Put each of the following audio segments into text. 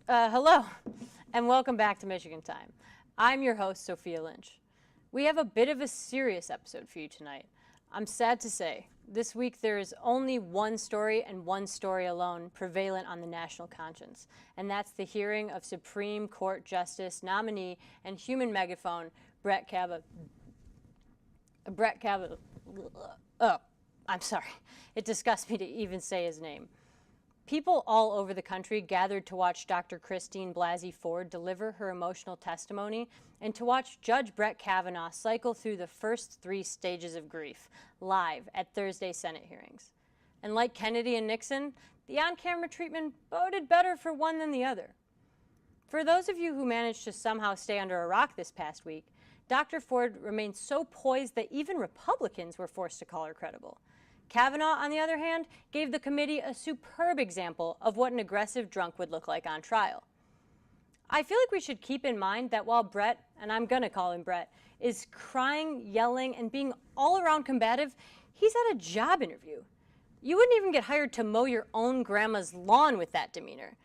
Hello, and welcome back to Michigan Time. I'm your host, Sofia Lynch. We have a bit of a serious episode for you tonight. I'm sad to say, this week there is only one story and one story alone prevalent on the national conscience, and that's the hearing of Supreme Court Justice nominee and human megaphone Brett Kavanaugh. Oh, I'm sorry. It disgusts me to even say his name. People all over the country gathered to watch Dr. Christine Blasey Ford deliver her emotional testimony and to watch Judge Brett Kavanaugh cycle through the first 3 stages of grief live at Thursday Senate hearings. And like Kennedy and Nixon, the on-camera treatment boded better for one than the other. For those of you who managed to somehow stay under a rock this past week, Dr. Ford remained so poised that even Republicans were forced to call her credible. Kavanaugh, on the other hand, gave the committee a superb example of what an aggressive drunk would look like on trial. I feel like we should keep in mind that while Brett, and I'm going to call him Brett, is crying, yelling, and being all around combative, he's at a job interview. You wouldn't even get hired to mow your own grandma's lawn with that demeanor.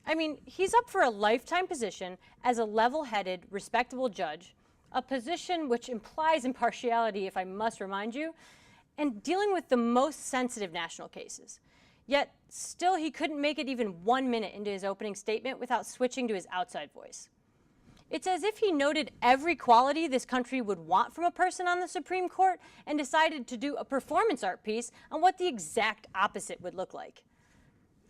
I mean, he's up for a lifetime position as a level-headed, respectable judge, a position which implies impartiality, if I must remind you, and dealing with the most sensitive national cases. Yet, still he couldn't make it even 1 minute into his opening statement without switching to his outside voice. It's as if he noted every quality this country would want from a person on the Supreme Court and decided to do a performance art piece on what the exact opposite would look like.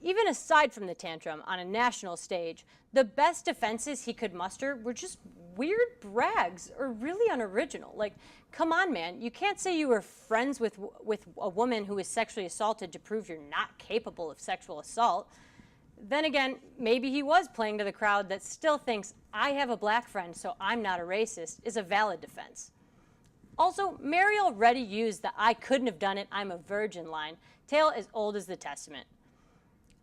Even aside from the tantrum on a national stage, the best defenses he could muster were just weird brags or really unoriginal. Like, come on, man, you can't say you were friends with a woman who was sexually assaulted to prove you're not capable of sexual assault. Then again, maybe he was playing to the crowd that still thinks, I have a black friend, so I'm not a racist, is a valid defense. Also, Mary already used the I couldn't have done it, I'm a virgin line, tale as old as the Testament.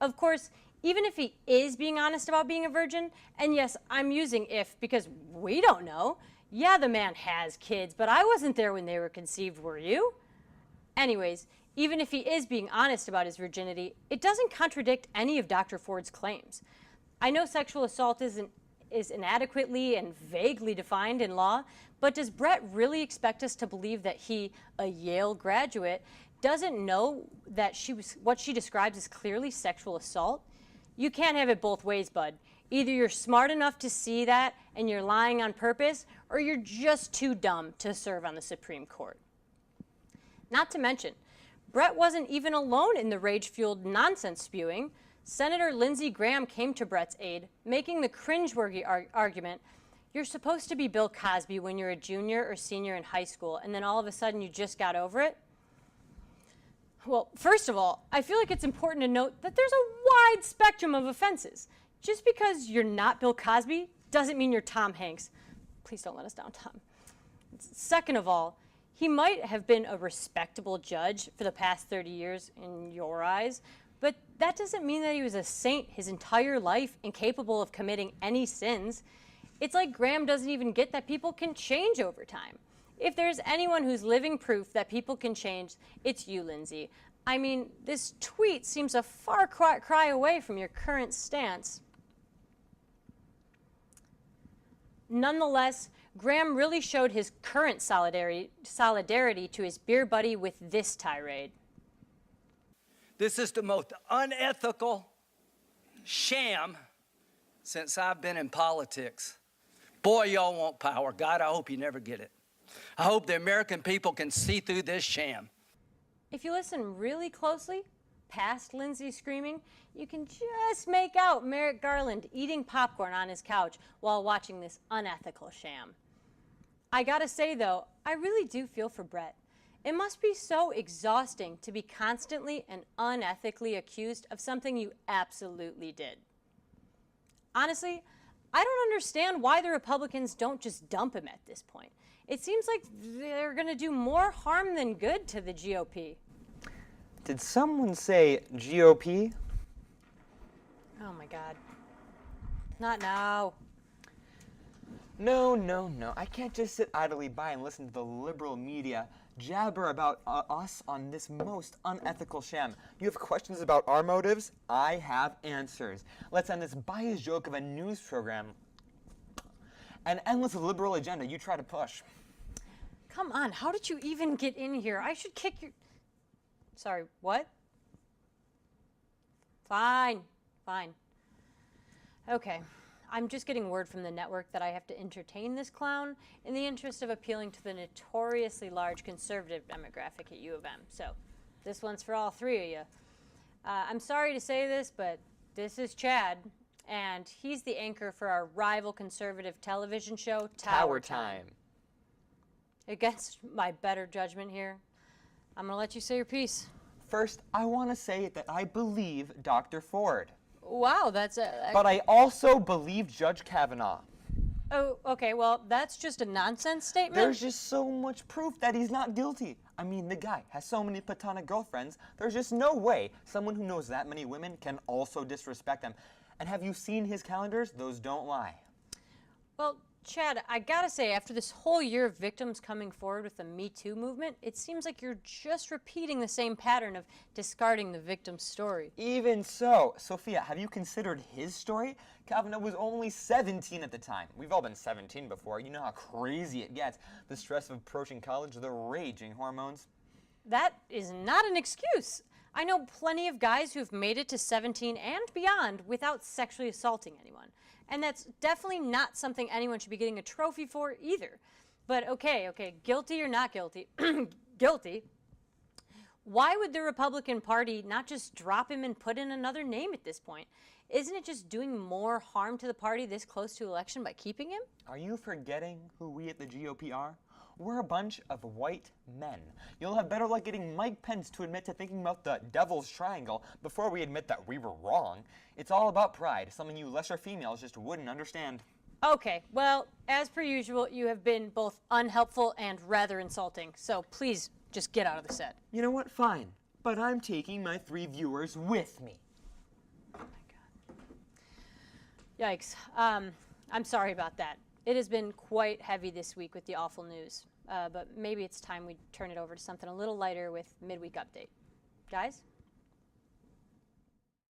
Of course, even if he is being honest about being a virgin, and yes, I'm using if because we don't know. Yeah, the man has kids, but I wasn't there when they were conceived, were you? Anyways, even if he is being honest about his virginity, it doesn't contradict any of Dr. Ford's claims. I know sexual assault is inadequately and vaguely defined in law, but does Brett really expect us to believe that he, a Yale graduate, doesn't know that what she describes as clearly sexual assault? You can't have it both ways, bud. Either you're smart enough to see that and you're lying on purpose, or you're just too dumb to serve on the Supreme Court. Not to mention, Brett wasn't even alone in the rage-fueled nonsense spewing. Senator Lindsey Graham came to Brett's aid, making the cringeworthy argument, you're supposed to be Bill Cosby when you're a junior or senior in high school, and then all of a sudden you just got over it. Well, first of all, I feel like it's important to note that there's a wide spectrum of offenses. Just because you're not Bill Cosby doesn't mean you're Tom Hanks. Please don't let us down, Tom. Second of all, he might have been a respectable judge for the past 30 years in your eyes, but that doesn't mean that he was a saint his entire life, incapable of committing any sins. It's like Graham doesn't even get that people can change over time. If there's anyone who's living proof that people can change, it's you, Lindsay. I mean, this tweet seems a far cry away from your current stance. Nonetheless, Graham really showed his current solidarity to his beer buddy with this tirade. This is the most unethical sham since I've been in politics. Boy, y'all want power. God, I hope you never get it. I hope the American people can see through this sham. If you listen really closely, past Lindsay screaming, you can just make out Merrick Garland eating popcorn on his couch while watching this unethical sham. I gotta say though, I really do feel for Brett. It must be so exhausting to be constantly and unethically accused of something you absolutely did. Honestly, I don't understand why the Republicans don't just dump him at this point. It seems like they're going to do more harm than good to the GOP. Did someone say GOP? Oh my God. Not now. No. I can't just sit idly by and listen to the liberal media jabber about us on this most unethical sham. You have questions about our motives? I have answers. Let's end this biased joke of a news program. An endless liberal agenda you try to push. Come on, how did you even get in here? I should kick your... Sorry, what? Fine. Okay, I'm just getting word from the network that I have to entertain this clown in the interest of appealing to the notoriously large conservative demographic at U of M. So, this one's for all three of you. I'm sorry to say this, but this is Chad, and he's the anchor for our rival conservative television show, Tower Time. Against my better judgment here, I'm going to let you say your piece. First, I want to say that I believe Dr. Ford. Wow, that's But I also believe Judge Kavanaugh. Oh, okay, well, that's just a nonsense statement. There's just so much proof that he's not guilty. I mean, the guy has so many platonic girlfriends, there's just no way someone who knows that many women can also disrespect them. And have you seen his calendars? Those don't lie. Well, Chad, I gotta say, after this whole year of victims coming forward with the Me Too movement, it seems like you're just repeating the same pattern of discarding the victim's story. Even so, Sofia, have you considered his story? Kavanaugh was only 17 at the time. We've all been 17 before. You know how crazy it gets. The stress of approaching college, the raging hormones. That is not an excuse. I know plenty of guys who've made it to 17 and beyond without sexually assaulting anyone. And that's definitely not something anyone should be getting a trophy for either. But okay, guilty or not guilty, guilty. Why would the Republican Party not just drop him and put in another name at this point? Isn't it just doing more harm to the party this close to election by keeping him? Are you forgetting who we at the GOP are? We're a bunch of white men. You'll have better luck getting Mike Pence to admit to thinking about the Devil's Triangle before we admit that we were wrong. It's all about pride, something you lesser females just wouldn't understand. Okay, well, as per usual, you have been both unhelpful and rather insulting, so please just get out of the set. You know what? Fine. But I'm taking my 3 viewers with me. Oh my God. Yikes. I'm sorry about that. It has been quite heavy this week with the awful news, but maybe it's time we turn it over to something a little lighter with Midweek Update. Guys?